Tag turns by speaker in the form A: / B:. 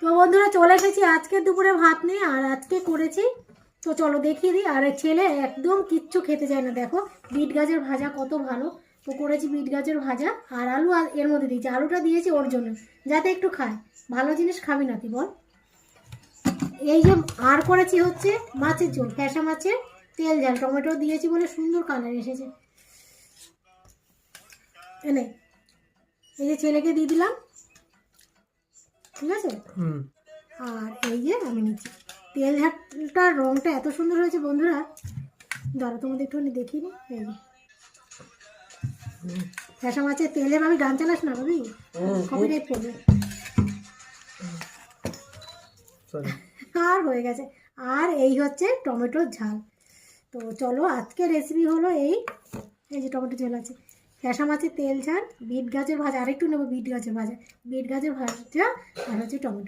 A: তো বন্ধুরা চলে এসেছি আজকে দুপুরে ভাত নিয়ে, আর আজকে করেছি, তো চলো দেখিয়ে দিই। আর ছেলে একদম কিচ্ছু খেতে চায় না, দেখো বিট গাজর ভাজা কত ভালো। তো করেছি বিট গাজর ভাজা আর আলু, আর এর মধ্যে দিয়েছি, আলুটা দিয়েছি ওর জন্য যাতে একটু খায়, ভালো জিনিস খাবি না তুই বল। এই যে আর করেছি হচ্ছে মাছের ঝোল, ফ্যাসা মাছের তেল ঝাল, টমেটো দিয়েছি বলে সুন্দর কালার এসেছে। এনে এই যে ছেলেকে দিয়ে দিলাম, ঠিক আছে। আর এই যে আমি নিচ্ছি তেল ঝালটার রঙটা এত সুন্দর হয়েছে বন্ধুরা, দাঁড়া তোমাদের একটুখানি দেখিয়ে নি। এই যে ফ্যাসা মাছের তেলে আমি গান চালাস না ভাবি, কপিরাইট করবে। আর হয়ে গেছে। আর এই হচ্ছে টমেটোর ঝাল। তো চলো আজকে রেসিপি হলো এই যে টমেটো ঝাল আছে, ফ্যাসা মাছের তেল ঝাল, বিট গাজর ভাজা, আরেকটু নেবো বিট গাজর ভাজা, বিট গাজর ভাজা, আর হচ্ছে টমেটো।